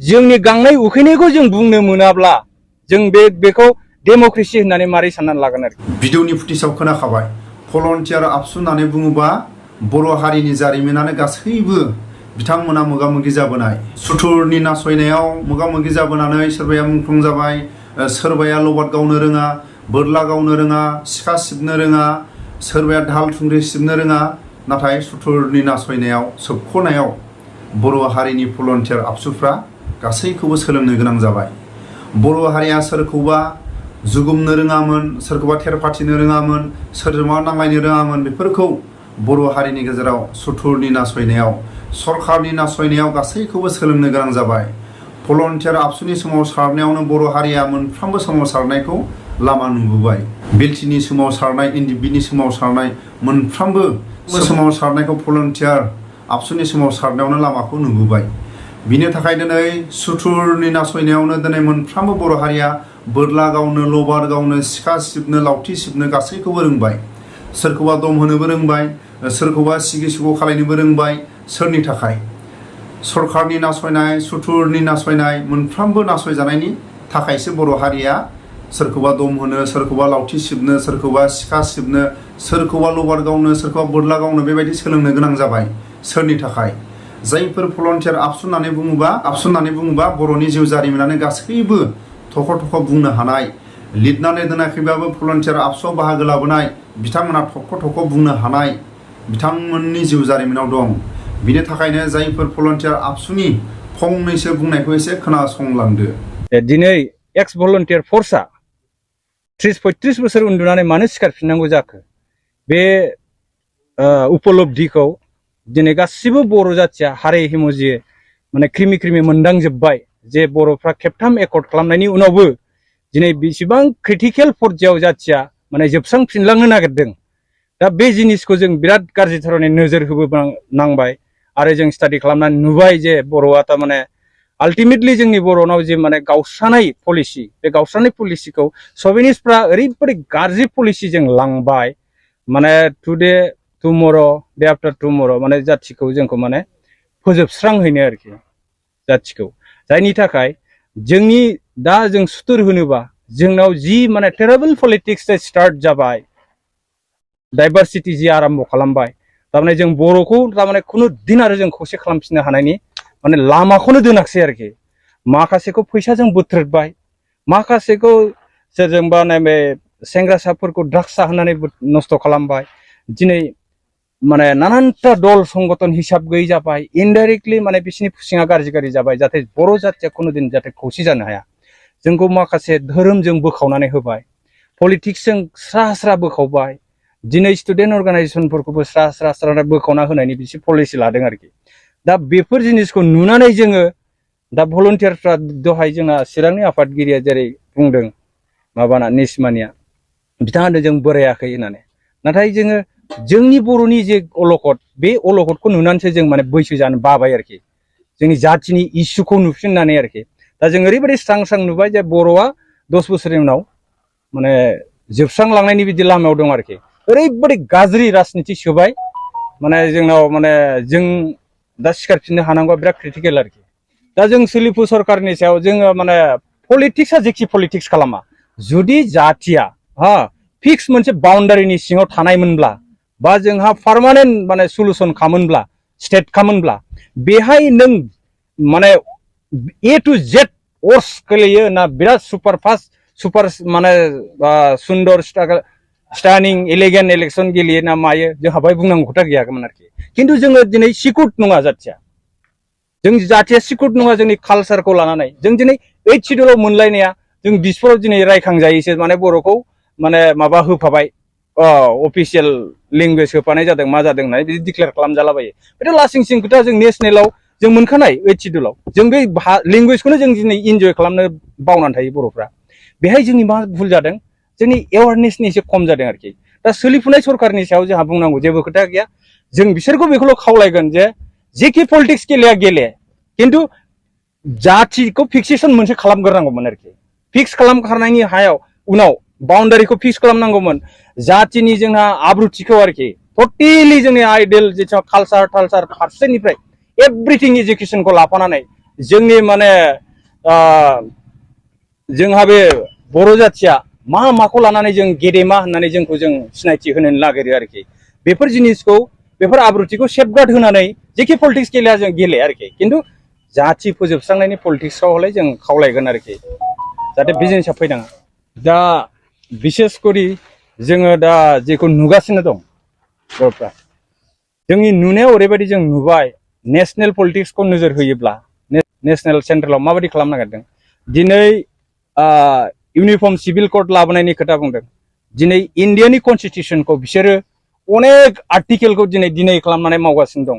जोंनि गांनाय उखैनायखौ जों बुंनो मोनाब्ला जों बेखौ डेम'क्रेसि होननानै मारै साननानै लागोन आरो भिडिअनि फुटेजाव खोनाखाबाय भलन्टियार आबसु होननानै बुङोबा बर' हारिनि जारिमिनानो गासैबो बिथांमोना मोगा मोगि जाबोनाय सुथुरनि नासयनायाव मोगा मोगि जाबोनानै सोरबाया मुंख्लं जाबाय सोरबाया लबाद गावनो रोङा बोरला गावनो रोङा सिखा सिबनो रोङा सोरबाया दाहाल थुंग्रि सिबनो रोङा नाथाय सुथुरनि नासयनायाव सोबख'नायाव बर' हारिनि भलन्टियार आबसुफ्रा गासैखौबो सोलोंनो गोनां जाबाय बर' हारिया सोरखौबा जुगुमनो रोङामोन सोरखौबा थेरफाथिनो रोङामोन सोरजोंबा नांलायनो रोङामोन बेफोरखौ बर' हारिनि गेजेराव सुथुरनि नासयनायाव सरकारनि नासयनायाव गासैखौबो सोलोंनो गोनां जाबाय भलन्टियार आबसुनि सोमावसारनायावनो बर' हारिया मोनफ्रोमबो सोमावसारनायखौ लामा नुबोबाय बिएलटिनि सोमावसारनाय एनडिएफबिनि सोमावसारनाय मोनफ्रोमबो सोमावसारनायखौ भलन्टियार आबसुनि सोमावसारनायावनो लामाखौ नुबोबाय बिनि थाखाय दिनै सुथुरनि नासयनायावनो दिनै मोनफ्रोमबो बर' हारिया बोरला गावनो लबार गावनो सिखा सिबनो लावथि सिबनो गासैखौबो रोंबाय सोरखौबा दम होनोबो रोंबाय सोरखौबा सिगि सिग' खालायनोबो रोंबाय सोरनि थाखाय सरकारनि नासयनाय सुथुरनि नासयनाय मोनफ्रोमबो नासयजानायनि थाखायसो बर' हारिया सोरखौबा दम होनो सोरखौबा लावथि सिबनो सोरखौबा सिखा सिबनो सोरखौबा लबार गावनो सोरखौबा बोरला गावनो बेबायदि सोलोंनो गोनां जाबाय सोरनि थाखाय जायफोर भलन्टियार आबसु होननानै बुङोबा बर'नि जिउ जारिमिनानो गासैबो थख' थख' बुंनो हानाय लिरनानै दोनाखैबाबो भलन्टियार आबसुआव बाहागो लाबोनाय बिथांमोना थख' थख' बुंनो हानाय बिथांमोननि जिउ जारिमिनाव दं बिनि थाखायनो जायफोर भलन्टियार आबसुनि फंनैसो बुंनायखौ एसे खोनासंलांदो दिनै एक्स भलन्टियार फर्सआ 30-35 बोसोर उन्दुनानै मानो सिखारफिननांगौ जाखो बे उपलब्धिखौ दिनै गासिबो बर' जाथिया हारे हिमजिए माने क्रिमि क्रिमि मोनदांजोब्बाय जे बर'फ्रा खेबथाम एकर्ड खालामनायनि उनावबो दिनै बेसेबां क्रिटिकेल पर्यायाव जाथिया माने जोबस्रांफिनलांनो नागिरदों दा बे जिनिसखौ जों बिराद गाज्रि धरनै नोजोर होबोनांबाय आरो जों स्टाडि खालामनानै नुबाय जे बर'आ थारमाने आल्टिमेटलि जोंनि बर'नाव जे माने गावस्रानाय पलिसि बे गावस्रानाय पलिसिखौ सभिनिस्टफ्रा ओरैबायदि गाज्रि पलिसिजों लांबाय माने टुडे टुमर' डे आफ्टार टुमर' माने जाथिखौ जोंखौ माने फोजोबस्रांहैनो आरोखि जाथिखौ जायनि थाखाय जोंनि दा जों सुथुर होनोबा जोंनाव जि माने टेरेबल पलिटिक्स स्टार्ट जाबाय डाइभारसिटि जि आरम्भ खालामबाय थारमाने जों बर'खौ थारमाने खुनु दिन आरो जों खौसे खालामफिननो हानायनि माने लामाखौनो दोनाखसै आरोखि माखासेखौ फैसाजों बोथ्रोदबाय माखासेखौ सोरजोंबा नैबे सेंग्रासाफोरखौ ड्राग्स जाहोनानै नस्थ' खालामबाय दिनै माने नानानथा दल संगठन हिसाब गैयै जाबाय इनडाइरेक्टलि माने बिसिनि फुसिङा गाज्रि जाबाय जाहाथे बर' जाथिया खुनु दिन जाहाथे खौसे जानो हाया जोंखौ माखासे धोरोमजों बोखावनानै होबाय पलिटिक्सजों स्रा बोखावबाय दिनै स्टुडेन्ट अर्गानाइजेसनफोरखौबो स्रा बोखावना होनायनि बिसोर पलिसि लादों आरोखि दा बेफोर जिनिसखौ नुनानै जोङो दा भलन्टियारफ्रा दहाय जोंना चिरांनि आफादगिरिया जेरै बुंदों माबाना निसमानिया बिथाङा जों बोरायाखै होननानै नाथाय जोङो जोंनि बर'नि जे अलखद बे अलखदखौ नुनानैसो जों माने बैसो जानो बाबाय आरोखि जोंनि जाथिनि इसुखौ नुफिननानै आरोखि दा जों ओरैबायदि स्रां नुबाय जे बर'आ 10 बोसोरनि उनाव माने जोबस्रांलांनायनि बिदि लामायाव दं आरोखि ओरैबायदि गाज्रि राजनिति सोबाय माने जोंनाव माने जों दा सिखारफिननो हानांगौआ बिराद क्रिटिकेल आरोखि दा जों सोलिफु सरकारनि सायाव जोङो माने पलिटिक्सआ जेखि पलिटिक्स खालामा जुदि जाथिया फिक्स मोनसे बाउन्डारिनि सिङाव थानायमोनब्ला बा जोंहा पार्मानेन्ट माने सलुसन खामोनब्ला स्टेट खामोनब्ला बेहाय नों माने ए टु जेड अर्स गोलैयो ना बिराद सुपार माने सुन्दर स्टानिं एलिगेन्ट इलेक्सन गेलेयो ना मायो जोंहा बाहाय बुंनांगौ खोथा गैयामोन आरोखि खिन्थु जोङो दिनै सिकुट नङा जाथिया जों जाथिया सिकुट नङा जोंनि कालसारखौ लानानै जों दिनै 8 सिडुलाव मोनलायनाया जों बिसफोराव दिनै रायखांजायोसो माने बर'खौ माने माबा होफाबाय अफिसियेल लेंगुवेज होफानाय जादों मा जादों होननानै बिदि डिक्लेयार खालामजालाबायो बेथ' लासिं सिं खोथा जों नेसनेलाव जों मोनखानाय 8 सिडुलाव जों बे लेंगुवेजखौनो जों दिनै इन्जय खालामनो बावनानै थायो बर'फ्रा बेहाय जोंनि मा भुल जादों जोंनि एवारनेसनि एसे खम जादों आरोखि दा सोलिफुनाय सरकारनि सायाव जोंहा बुंनांगौ जेबो खोथा गैया जों बिसोरखौ बेखौल' खावलायगोन जे जेखि पलिटिक्स गेले खिन्थु जाथिखौ फिक्सेसन मोनसे खालामग्रोनांगौमोन आरोखि फिक्स खालामखांनायनि हायाव उनाव बाउन्डारिखौ फिक्स खालामनांगौमोन जातिनि जोंहा आब्रुथिखौ आरोखि टटेलि जोंनि आइडेल जेसेबां कालसार फारसेनिफ्राय एभ्रिथिं एजुकेसनखौ लाफानानै जोंनि माने जोंहा बे बर' जाथिया मा माखौ लानानै जों गेदेमा होननानै जोंखौ जों सिनायथि होनो नागिरो आरोखि बेफोर जिनिसखौ बेफोर आब्रुथिखौ सेफगार्ड होनानै जेखि पलिटिक्स गेलेया जों गेले आरोखि खिन्थु जाथि फोजोबस्रांनायनि पलिटिक्सआव हले जों खावलायगोन आरोखि जाहाथे बे जिनिसा फैनाङा दा बिसेस करि जोङो दा जेखौ नुगासिनो दं बर'फ्रा जोंनि नुनायाव ओरैबायदि जों नुबाय नेशनेल पलिटिक्सखौ नोजोर होयोब्ला नेशनेल सेन्ट्रेलाव माबायदि खालामनो नागिरदों दिनै इउनिफर्म सिभिल कोड लाबोनायनि खोथा बुंदों दिनै इन्डियानि कनस्टिटिउसनखौ बिसोरो अनेक आर्टिकेलखौ दिनै खालामनानै मावगासिनो दं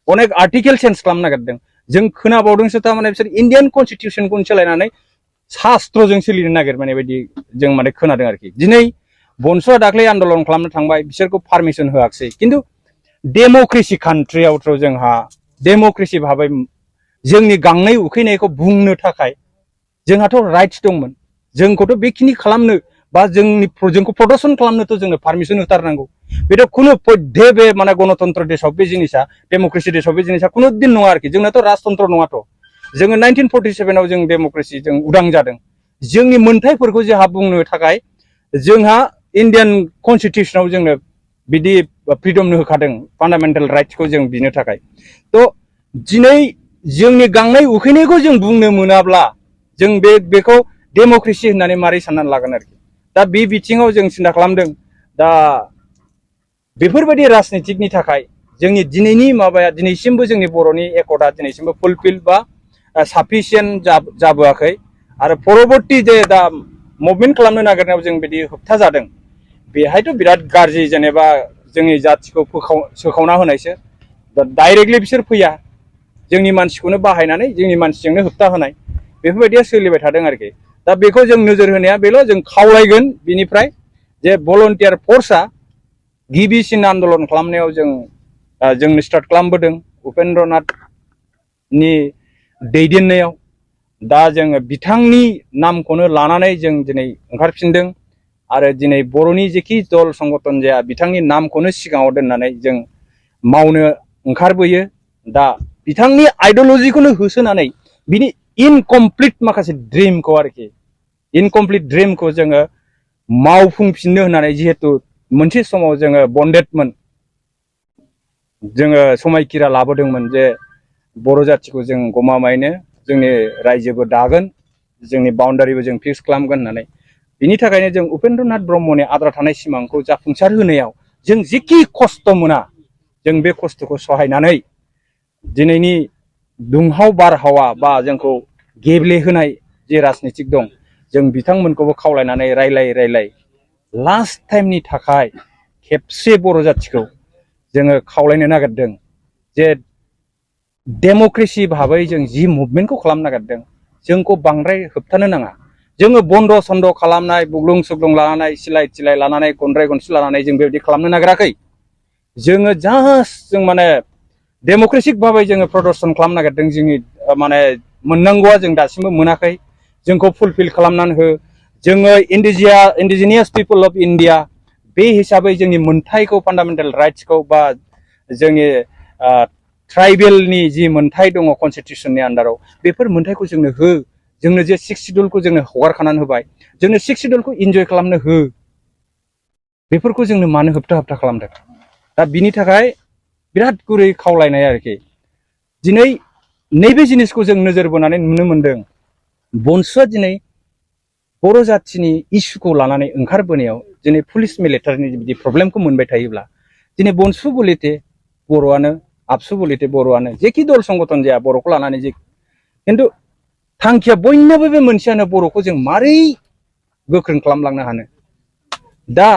अनेक आर्टिकेल चेन्ज खालामनो नागिरदों जों खोनाबावदोंसो थारमाने बिसोर इन्डियान कनस्टिटिउसनखौनो सोलायनानै शास्त्रजों सोलिनो नागिरनाय बायदि जों माने खोनादों आरोखि दिनै बनसुआ दाख्लै आन्दलन खालामनो थांबाय बिसोरखौ पारमिसन होआखिसै खिन्थु डेम'क्रेसि कान्ट्रियावथ' जोंहा डेम'क्रेसि भाबै जोंनि गांनाय उखैनायखौ बुंनो थाखाय जोंहाथ' राइट्स दंमोन जोंखौथ' बेखिनि खालामनो बा जोंखौ प्रदर्शन खालामनोथ' जोंनो पारमिसन होथारनांगौ बेथ' खुनु पद्धे बे माने गणतन्त्र देशआव बे जिनिसा डेम'क्रेसि देशआव बे जिनिसा खुनु दिन नङा आरोखि जोंनाथ' राजतन्त्र नङाथ' जोङो 1947आव जों डेम'क्रेसि जों उदां जादों जोंनि मोन्थायफोरखौ जोंहा बुंनो थाखाय जोंहा इन्डियान कनस्टिटिउसनाव जोंनो बिदि फ्रिडमनो होखादों फान्डामेन्टेल राइट्सखौ जों बिनो थाखाय थ' दिनै जोंनि गांनाय उखैनायखौ जों बुंनो मोनाब्ला जों बेखौ डेम'क्रेसि होननानै मारै साननानै लागोन आरोखि दा बे बिथिङाव जों सिन्था खालामदों दा बेफोरबायदि राजनितिकनि थाखाय जोंनि दिनैनि माबाया दिनैसिमबो जोंनि बर'नि एकर्डआ दिनैसिमबो फुलफिल बा साफिसियेन्ट जाबोआखै आरो परबर्ती जे दा मुभमेन्ट खालामनो नागिरनायाव जों बिदि होबथा जादों बेहायथ' बिराद गाज्रि जेनेबा जोंनि जाथिखौ सोखावना होनायसो दा डाइरेक्टलि बिसोर फैया जोंनि मानसिखौनो बाहायनानै जोंनि मानसिजोंनो होबथा होनाय बेफोरबायदिया सोलिबाय थादों आरोखि दा बेखौ जों नोजोर होनाया बेल' जों खावलायगोन बिनिफ्राय जे भलन्टियार फर्सआ गिबिसिन आन्दलन खालामनायाव जों स्टार्ट खालामबोदों उपेन्द्रनाथनि दैदेननायाव दा जोङो बिथांनि नामखौनो लानानै जों दिनै ओंखारफिनदों आरो दिनै बर'नि जेखि दल संगठन जाया बिथांनि नामखौनो सिगाङाव दोननानै जों मावनो ओंखारबोयो दा बिथांनि आइडिअलजिखौनो होसोनानै बिनि इनकमप्लिट माखासे ड्रिमखौ आरोखि इनकमप्लिट ड्रिमखौ जोङो मावफुंफिननो होननानै जिहेतु मोनसे समाव जोङो बन्डेडमोन जोङो समायखिरा लाबोदोंमोन जे बर' जाथिखौ जों गमामायैनो जोंनि रायजोबो दागोन जोंनि बाउन्डारिबो जों फिक्स खालामगोन होननानै बिनि थाखायनो जों उपेन्द्रनाथ ब्रह्मनि आद्रा थानाय सिमांखौ जाफुंसार होनायाव जों जेखि खस्थ' मोना जों बे खस्थ'खौ सहायनानै दिनैनि दुंहाव बारहावा बा जोंखौ गेब्लेहोनाय जे राजनितिक दं जों बिथांमोनखौबो खावलायनानै रायलाय लास्ट टाइमनि थाखाय खेबसे बर' जाथिखौ जोङो खावलायनो नागिरदों जे डेम'क्रेसि भाबै जों जि मुभमेन्टखौ खालामनो नागिरदों जोंखौ बांद्राय होबथानो नाङा जोङो बन्द' सन्द' खालामनाय बुग्लुं सुग्लुं लानानै सिलाय थिलाय लानानै गनद्राय गनसि लानानै जों बेबायदि खालामनो नागिराखै जोङो जास्ट जों माने डेम'क्रेटिक भाबै जोङो प्रदर्शन खालामनो नागिरदों जोंनि माने मोननांगौआ जों दासिमबो मोनाखै जोंखौ फुलफिल खालामनानै हो जोङो इन्डिजिनियास पिपल अफ इन्डिया बे हिसाबै जोंनि मोन्थायखौ फान्डामेन्टेल राइट्सखौ बा जोंनि ट्राइबेलनि जि मोन्थाय दङ कनस्टिटिउसननि आन्दाराव बेफोर मोन्थायखौ जोंनो हो जोंनो जे 6 सिडुलखौ जोंनो हगारखानानै होबाय जोंनो 6 सिडुलखौ इन्जय खालामनो हो बेफोरखौ जोंनो मानो होबथा खालामदों दा बिनि थाखाय बिराद गुरै खावलायनाय आरोखि दिनै नैबे जिनिसखौ जों नोजोर बोनानै नुनो मोनदों बनसुआ दिनै बर' जाथिनि इस्युखौ लानानै ओंखारबोनायाव दिनै पुलिस मिलिटारिनि बिदि प्रब्लेमखौ मोनबाय थायोब्ला दिनै बनसु बलिते बर'आनो आबसु बलिते बर'आनो जेखि दल संगठन जाया बर'खौ लानानै जे खिन्थु थांखिया बयनाबो बे मोनसेयानो बर'खौ जों मारै गोख्रों खालामलांनो हानो दा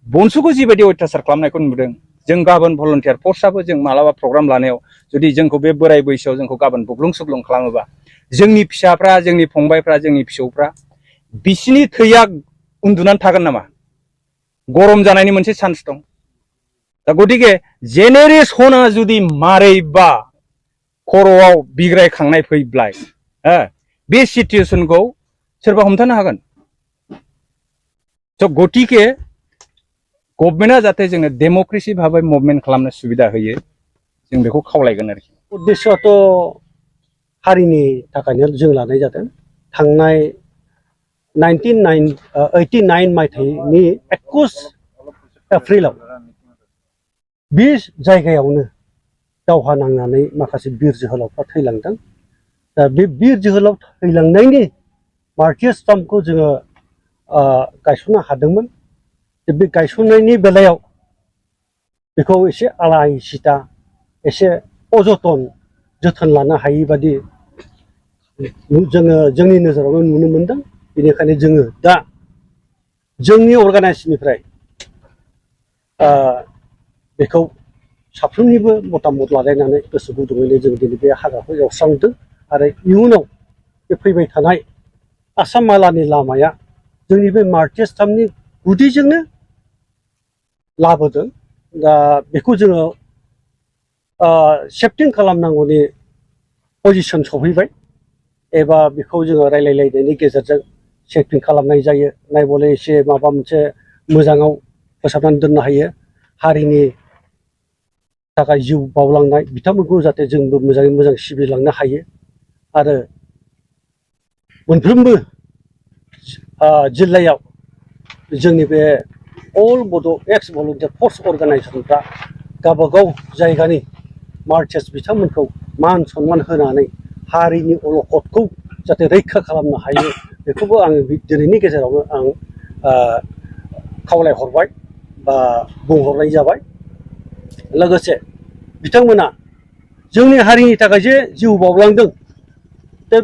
बनसुखौ जिबायदि अयथासार खालामनायखौ नुदों जों गाबोन भलन्टियार फर्सआबो जों मालाबा प्रग्राम लानायाव जुदि जोंखौ बे बोराय बैसोआव जोंखौ गाबोन बुग्लुं सुग्लुं खालामोबा जोंनि फिसाफ्रा जोंनि फंबायफ्रा जोंनि फिसौफ्रा बिसिनि थैया उन्दुनानै थागोन नामा गरम जानायनि मोनसे चान्स दं दा गतिके जेनेरेसना जुदि मारैबा खर'आव बिग्रायखांनाय फैब्ला बे सिचुएसनखौ सोरबा हमथानो हागोन स' गतिके गभर्नमेन्टआ जाहाथे जोङो डेम'क्रेसि भाबै मुभमेन्ट खालामनो सुबिदा होयो जों बेखौ खावलायगोन आरोखि उद्देশ্যआथ' हारिनि थाखायनो जों लानाय जादों थांनाय 1989 मायथाइनि 21 एप्रिलाव बे जायगायावनो दावहा नांनानै माखासे बिर जोहोलावफ्रा थैलांदों दा बे बिर जोहोलाव थैलांनायनि मार्टियार स्टाम्पखौ जोङो गायसननो हादोंमोन बे गायसननायनि बेलायाव बेखौ एसे आलाय सिता एसे अजतन जोथोन लानो हायि बादि जोङो जोंनि नोजोरावनो नुनो मोनदों बेनिखायनो जोङो दा जोंनि अर्गानाइजेसननिफ्राय बेखौ साफ्रोमनिबो मतामत लालायनानै गोसो गुदुङैनो जों दिनै बे हाग्राखौ एवस्रांदों आरो इयुनाव बे फैबाय थानाय आसाम मालानि लामाया जोंनि बे मार्टियार स्टाम्पनि गुदिजोंनो लाबोदों दा बेखौ जोङो सेफटिं खालामनांगौनि पजिसन सफैबाय एबा बेखौ जोङो रायलायलायनायनि गेजेरजों सेफटिं खालामनाय जायो नायबले एसे माबा मोनसे मोजाङाव फोसाबनानै दोननो हायो हारिनि थाखाय जिउ बावलांनाय बिथांमोनखौ जाहाथे जोंबो मोजाङै मोजां सिबिलांनो हायो आरो मोनफ्रोमबो जिल्लायाव जोंनि बे अल बड' एक्स भलुन्टियार फर्स अर्गानाइजेसनफ्रा गावबागाव जायगानि मार्चार्स बिथांमोनखौ मान सनमान होनानै हारिनि अलखदखौ जाहाथे रैखा खालामनो हायो बेखौबो आङो दिनैनि गेजेरावनो आं खावलायहरबाय बा बुंहरनाय जाबाय लोगोसे बिथांमोना जोंनि हारिनि थाखाय जे जिउ बावलांदों दा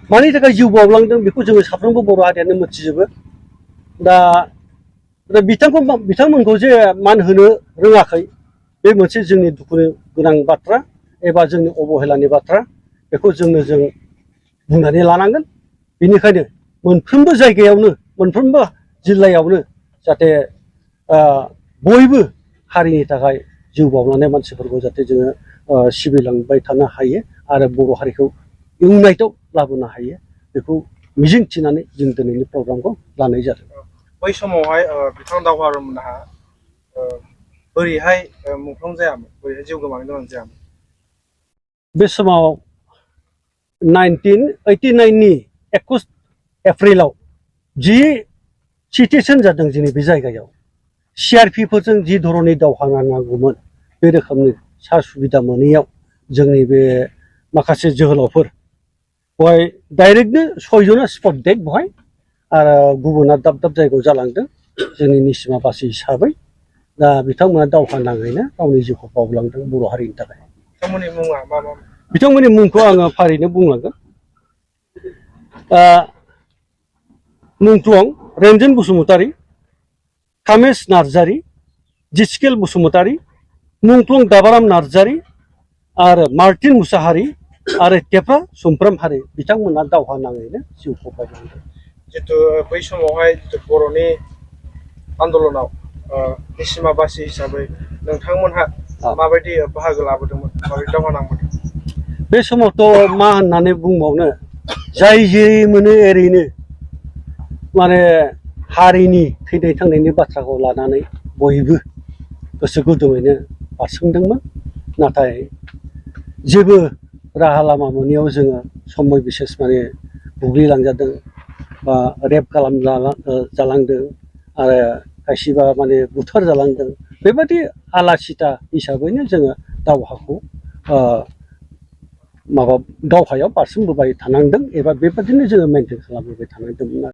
मानि थाखाय जिउ बावलांदों बेखौ जोङो साफ्रोमबो बर' हारियानो मिथिजोबो दा बिथांमोनखौ जे मान होनो रोङाखै बे मोनसे जोंनि दुखुनि गोनां बाथ्रा एबा जोंनि अबहेलानि बाथ्रा बेखौ जों बुंनानै लानांगोन बेनिखायनो मोनफ्रोमबो जायगायावनो मोनफ्रोमबो जिल्लायावनो जाहाथे बयबो हारिनि थाखाय जिउ बावलांनाय मानसिफोरखौ जाहाथे जोङो सिबिलांबाय थानो हायो आरो बर' हारिखौ इउनाइटआव लाबोनो हायो बेखौ मिजिं थिनानै जों दिनैनि प्रग्रामखौ लानाय जादों बै समावहाय बिथां दावहारुमोनहा बोरैहाय मुंख्लं जायामोन बोरैहाय जिउ गोमानो गोनां जायामोन बे समाव 1989 नि 21 एप्रिलाव जि सिटुएसन जादों जोंनि बे जायगायाव CRPफोरजों जि धरननि दावहा नांनांगौमोन बे रोखोमनि सा सुबिदा मोनैयाव जोंनि बे माखासे जोहोलावफोर बेवहाय डाइरेक्टनो 6 जना स्पट डेड बेवहाय आरो गुबुना दाब दाब जायगायाव जालांदों जोंनि निसिमा बासि हिसाबै दा बिथांमोना दावहा नाङैनो गावनि जिउखौ बावलांदों बर' हारिनि थाखाय बिथांमोननि मुङा मा मा बिथांमोननि मुंखौ आङो फारिनो बुंलांगोन मुंख्लं रेन्जन बसुमतारी कामेश नार्जारी जिस्केल बसुमतारी मुंख्लं दाबाराम नार्जारी आरो मार्टिन मुसाहारी आरो टेफ्रा सुमफ्राम हारि बिथांमोना दावहा नाङैनो जिउखौ बावलांदों जितु बै समावहाय बर'नि आन्दलनाव निसिमा बासि हिसाबै नोंथांमोनहा माबायदि बाहागो लाबोदोंमोन माबायदि दावहा नांबोदों बे समावथ' मा होननानै बुंबावनो जाय जेरै मोनो एरैनो माने हारिनि थैनाय थांनायनि बाथ्राखौ लानानै बयबो गोसो गुदुङैनो बारसोमदोंमोन नाथाय जेबो राहा लामा मोनैयाव जोङो समय बिसेस माने बुग्लिलांजादों बा रेप जालांदों आरो खायसेबा माने बुथार जालांदों बेबायदि आलासिता हिसाबैनो जोङो दावहाखौ दावहायाव बारसोमबोबाय थानांदों एबा बेबादिनो जोङो मेनटेन खालामबोबाय थानांदोंमोन